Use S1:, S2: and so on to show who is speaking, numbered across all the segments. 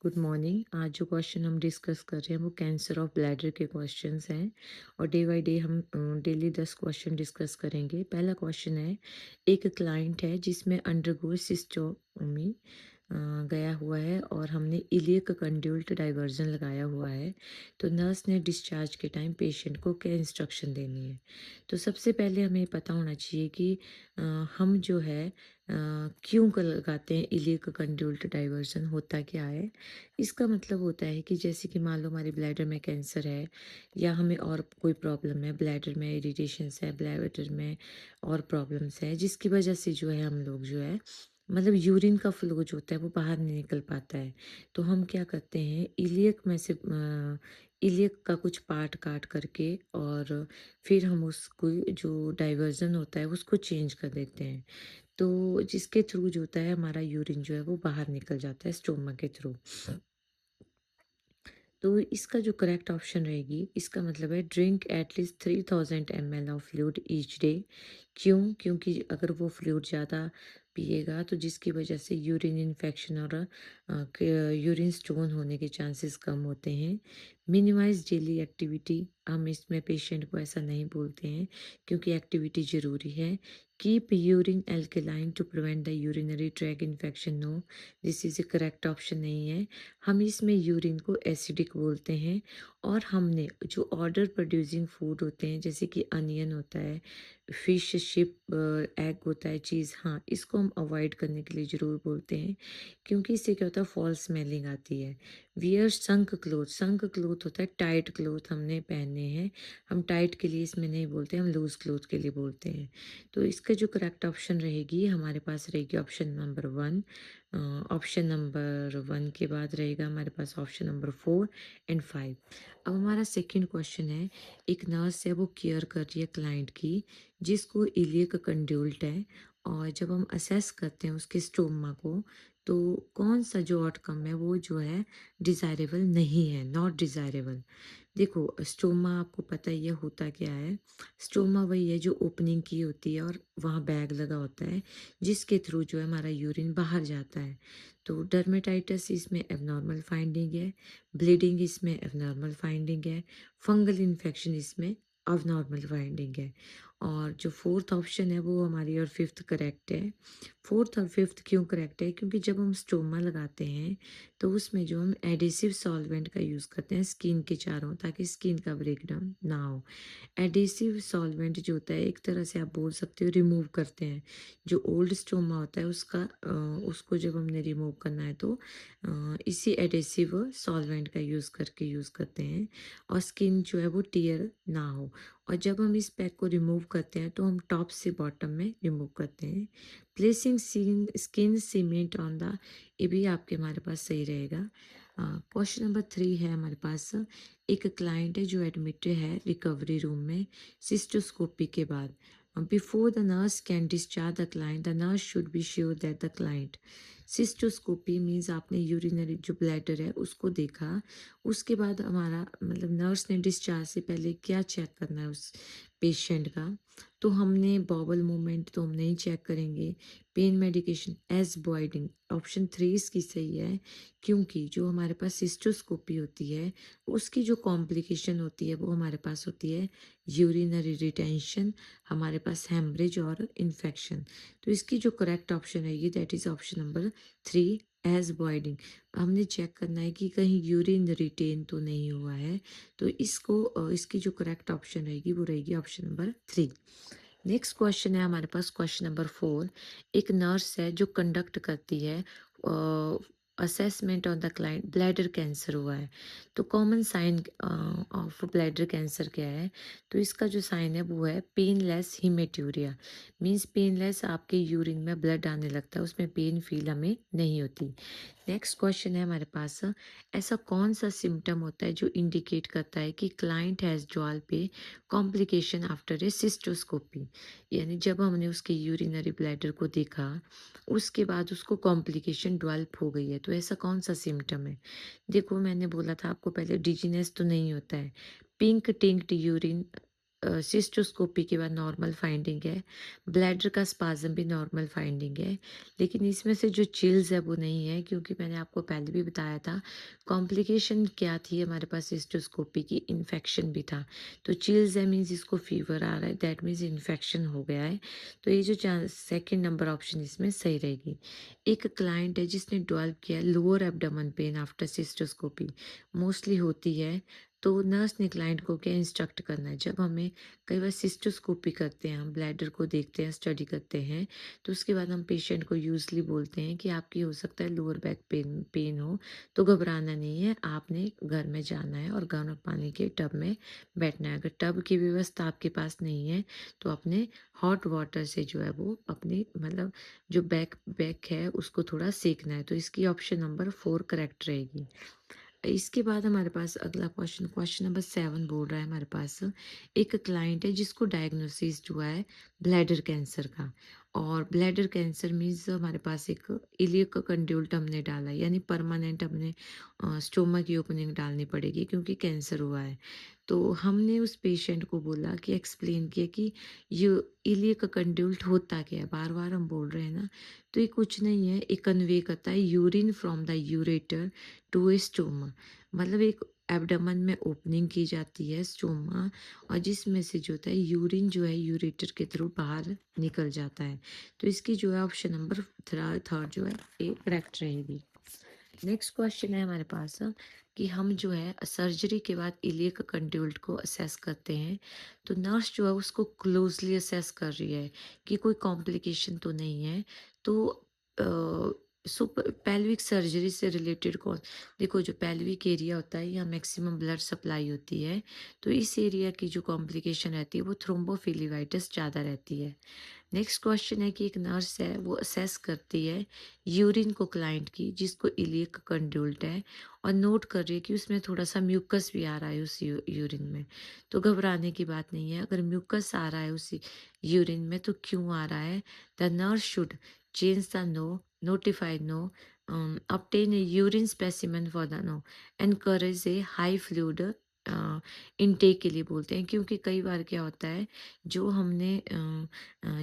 S1: Good morning. आज जो question हम डिस्कस कर रहे हैं वो कैंसर ऑफ ब्लैडर के क्वेश्चंस हैं और डे बाय डे हम डेली 10 क्वेश्चन डिस्कस करेंगे। पहला क्वेश्चन है, एक क्लाइंट है जिसमें अंडरगो सिस्टोमी गया हुआ है और हमने इलियक कंड्यूल्ट डाइवर्जन लगाया हुआ है। तो नर्स ने डिस्चार्ज के टाइम पेशेंट को क्या इंस्ट्रक्शन देनी है। तो सबसे पहले हमें पता होना चाहिए कि अ, हम जो है क्यों लगाते हैं इलियक कंड्यूल्ट डाइवर्जन, होता क्या है। इसका मतलब होता है कि जैसे कि मान लो हमारी ब्लैडर में कैंसर है या हमें और कोई प्रॉब्लम है, ब्लैडर में इरिटेशंस है, ब्लैडर में और प्रॉब्लम्स है, जिसकी वजह से जो है हम लोग जो है मतलब यूरिन का फ्लो जो होता है वो बाहर नहीं निकल पाता है। तो हम क्या करते हैं, इलियक में से इलियक का कुछ पार्ट काट करके और फिर हम उसको जो डाइवर्जन होता है उसको चेंज कर देते हैं। तो जिसके थ्रू जो होता है हमारा यूरिन जो है वो बाहर निकल जाता है स्टोमा के थ्रू। तो इसका जो करेक्ट ऑप्शन रहेगी, इसका मतलब है drink at least 3000 ml of fluid each day. क्यों? क्योंकि अगर वो फ्लूइड ज़्यादा पिएगा तो जिसकी वजह से यूरिन इन्फेक्शन और यूरिन स्टोन होने के चांसेस कम होते हैं। मिनिमाइज डेली एक्टिविटी, हम इसमें पेशेंट को ऐसा नहीं बोलते हैं क्योंकि एक्टिविटी ज़रूरी है। Keep urine alkaline to prevent the urinary tract infection. No, this is a correct option नहीं है। हम इसमें यूरिन को एसिडिक बोलते हैं और हमने जो ऑर्डर प्रोड्यूसिंग फूड होते हैं जैसे कि अनियन होता है, फिश, शिप, एग होता है, चीज़, हाँ, इसको हम अवॉइड करने के लिए ज़रूर बोलते हैं क्योंकि इससे क्या होता है, फॉल्स स्मेलिंग आती है। वियर संक क्लोथ, संक क्लोथ होता है टाइट क्लोथ हमने पहने हैं। हम टाइट के लिए इसमें नहीं बोलते, हम लूज क्लोथ के लिए बोलते हैं। तो इसका जो करेक्ट ऑप्शन रहेगी हमारे पास रहेगी ऑप्शन नंबर 1। ऑप्शन नंबर 1 के बाद रहेगा हमारे पास ऑप्शन नंबर 4 एंड 5। अब हमारा सेकंड क्वेश्चन है, एक नर्स है वो केयर कर रही है क्लाइंट की जिसको इलियक कंड्यूल्ट है और जब हम असेस करते हैं उसके स्टोमा को तो कौन सा जो आउटकम है वो जो है डिज़ायरेबल नहीं है, नॉट डिज़ायरेबल। देखो, स्टोमा आपको पता ही है होता क्या है। स्टोमा वही है जो ओपनिंग की होती है और वहाँ बैग लगा होता है जिसके थ्रू जो है हमारा यूरिन बाहर जाता है। तो डर्मेटाइटिस इसमें एबनॉर्मल फाइंडिंग है, ब्लीडिंग इसमें एबनॉर्मल फाइंडिंग है, फंगल इन्फेक्शन इसमें अबनॉर्मल फाइंडिंग है। और जो फोर्थ ऑप्शन है वो हमारी और फिफ्थ करेक्ट है। फोर्थ और फिफ्थ क्यों करेक्ट है, क्योंकि जब हम स्टोमा लगाते हैं तो उसमें जो हम एडिसिव सॉल्वेंट का यूज़ करते हैं स्किन के चारों, ताकि स्किन का ब्रेकडाउन ना हो। एडिसिव सॉल्वेंट जो होता है एक तरह से आप बोल सकते हो रिमूव करते हैं। जो ओल्ड स्टोमा होता है उसका उसको जब हमने रिमूव करना है तो इसी एडिसिव सॉल्वेंट का यूज़ करते हैं और स्किन जो है वो टियर ना हो। और जब हम इस पैक को रिमूव करते हैं तो हम टॉप से बॉटम में रिमूव करते हैं। Placing skin cement on the, ये भी आपके हमारे पास सही रहेगा। क्वेश्चन नंबर 3 है हमारे पास, एक क्लाइंट है जो एडमिटेड है रिकवरी रूम में सिस्टोस्कोपी के बाद। Before the nurse can discharge the client, the nurse should be sure that the client, cystoscopy means आपने यूरिनरी जो ब्लैडर है उसको देखा, उसके बाद हमारा मतलब नर्स ने डिस्चार्ज से पहले क्या चेक करना है उस पेशेंट का। तो हमने बॉबल मूवमेंट तो हम नहीं चेक करेंगे। पेन मेडिकेशन एज बॉइडिंग, ऑप्शन 3 इसकी सही है क्योंकि जो हमारे पास सिस्टोस्कोपी होती है उसकी जो कॉम्प्लिकेशन होती है वो हमारे पास होती है यूरिनरी रिटेंशन, हमारे पास हेमरेज और इन्फेक्शन। तो इसकी जो करेक्ट ऑप्शन रहेगी that is option number 3 as voiding. हमने चेक करना है कि कहीं यूरिन रिटेन तो नहीं हुआ है। तो इसको इसकी जो करेक्ट ऑप्शन रहेगी वो रहेगी ऑप्शन नंबर 3। नेक्स्ट क्वेश्चन है हमारे पास क्वेश्चन नंबर 4। एक नर्स है जो कंडक्ट करती है assessment on the client, bladder cancer हुआ है। तो common sign of bladder cancer क्या है, तो इसका जो साइन है वो है पेनलेस हिमेट्यूरिया। मीन्स पेनलेस, आपके यूरिन में ब्लड आने लगता है, उसमें पेन फील हमें नहीं होती। नेक्स्ट क्वेश्चन है हमारे पास, ऐसा कौन सा सिम्टम होता है जो इंडिकेट करता है कि क्लाइंट हैज़ ज्वाल पे कॉम्प्लिकेशन आफ्टर ए सिस्टोस्कोपी। यानी जब हमने उसके यूरिनरी ब्लैडर को देखा उसके बाद उसको कॉम्प्लिकेशन डेवलप हो गई है, तो ऐसा कौन सा सिम्टम है। देखो, मैंने बोला था आपको पहले डिजीनेस तो नहीं होता है, पिंक टिंक्ड यूरिन सिस्टोस्कोपी के बाद नॉर्मल फाइंडिंग है, ब्लैडर का स्पाज़म भी नॉर्मल फाइंडिंग है, लेकिन इसमें से जो चिल्स है वो नहीं है, क्योंकि मैंने आपको पहले भी बताया था कॉम्प्लिकेशन क्या थी हमारे पास सिस्टोस्कोपी की, इन्फेक्शन भी था। तो चिल्स है मीन्स इसको फीवर आ रहा है, दैट मीन्स इन्फेक्शन हो गया है। तो ये जो सेकंड नंबर ऑप्शन इसमें सही रहेगी। एक क्लाइंट है जिसने डेवलप किया lower abdomen pain after cystoscopy, mostly होती है। तो नर्स ने क्लाइंट को क्या इंस्ट्रक्ट करना है, जब हमें कई बार सिस्टोस्कोपी करते हैं, हम ब्लैडर को देखते हैं, स्टडी करते हैं, तो उसके बाद हम पेशेंट को यूजली बोलते हैं कि आपकी हो सकता है लोअर बैक पेन पेन हो, तो घबराना नहीं है, आपने घर में जाना है और गर्म पानी के टब में बैठना है। अगर टब की व्यवस्था आपके पास नहीं है तो अपने हॉट वाटर से जो है वो अपनी मतलब जो बैक बैक है उसको थोड़ा सेकना है। तो इसकी ऑप्शन नंबर 4 करेक्ट रहेगी। इसके बाद हमारे पास अगला क्वेश्चन, क्वेश्चन नंबर 7 बोल रहा है हमारे पास, एक क्लाइंट है जिसको डायग्नोसिस हुआ है ब्लैडर कैंसर का, और ब्लैडर कैंसर मीन्स हमारे पास एक इलियक कंड्यूल्ट हमने डाला है, यानी परमानेंट हमने स्टोमक की ओपनिंग डालनी पड़ेगी क्योंकि कैंसर हुआ है। तो हमने उस पेशेंट को बोला कि एक्सप्लेन किया कि ये इलियक कंड्यूल्ट होता क्या है, बार बार हम बोल रहे हैं ना, तो ये कुछ नहीं है, ये कन्वे करता है urine from the ureter to a stoma, मतलब एक एब्डोमेन में ओपनिंग की जाती है स्टोमा, और जिसमें से जो होता है यूरिन जो है यूरेटर के थ्रू बाहर निकल जाता है। तो इसकी जो है ऑप्शन नंबर थर्ड जो है ये करेक्ट रहेगी। नेक्स्ट क्वेश्चन है हमारे पास कि हम जो है सर्जरी के बाद इलियक कंड्यूल्ट को असेस करते हैं, तो नर्स जो है उसको क्लोजली असेस कर रही है कि कोई कॉम्प्लिकेशन तो नहीं है। तो पेल्विक सर्जरी से रिलेटेड कौन, देखो जो पेल्विक एरिया होता है यहाँ मैक्सिमम ब्लड सप्लाई होती है, तो इस एरिया की जो कॉम्प्लिकेशन रहती है वो थ्रोम्बोफिलिवाइटिस ज़्यादा रहती है। नेक्स्ट क्वेश्चन है कि एक नर्स है वो असेस करती है यूरिन को क्लाइंट की जिसको इलियक कंड्यूल्ट है, और नोट कर रही है कि उसमें थोड़ा सा म्यूकस भी आ रहा है उस यूरिन में। तो घबराने की बात नहीं है, अगर म्यूकस आ रहा है उस यूरिन में तो क्यों आ रहा है, the nurse should change the no, notify no, obtain a urine specimen for the no, encourage a high fluid intake के लिए बोलते हैं, क्योंकि कई बार क्या होता है जो हमने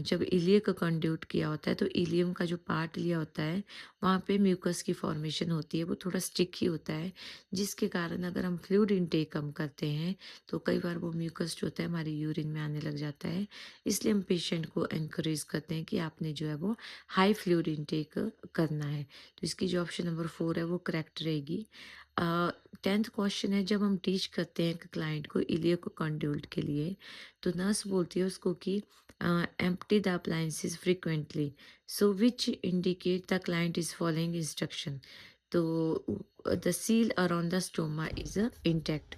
S1: जब इलियक का कंड्यूट किया होता है तो इलियम का जो पार्ट लिया होता है वहाँ पे म्यूकस की फॉर्मेशन होती है, वो थोड़ा स्टिकी होता है, जिसके कारण अगर हम फ्लूइड इनटेक कम करते हैं तो कई बार वो म्यूकस जो होता है हमारे यूरिन में आने लग जाता है। इसलिए हम पेशेंट को एनकरेज करते हैं कि आपने जो है वो हाई फ्लूइड इनटेक करना है। तो इसकी जो ऑप्शन नंबर 4 है वो करेक्ट रहेगी। 10th क्वेश्चन है, जब हम टीच करते हैं क्लाइंट को इलियक कंड्यूल्ट के लिए, तो नर्स बोलती है उसको कि empty the appliances frequently, so which indicate the client is following instruction. तो the seal around the stoma is intact.